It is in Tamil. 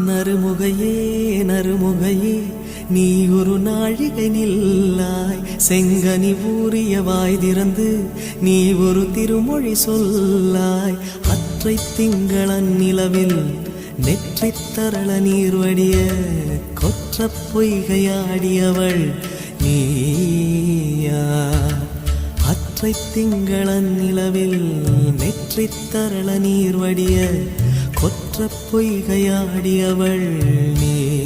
நறுமுகையே நறுமுகையே நீ ஒரு நாழிகை நில்லாய், செங்கனி ஊறிய வாய் திறந்து நீ ஒரு திருமொழி சொல்லாய். அற்றை திங்களன் நிலவில் நெற்றித் தரள நீர் வடிய கொற்ற பொய்கையாடியவள் நீயா. அற்றை திங்களன் நிலவில் நெற்றித் தரள நீர் வடிய கொற்ற பொய்கையாடியவள் நீ.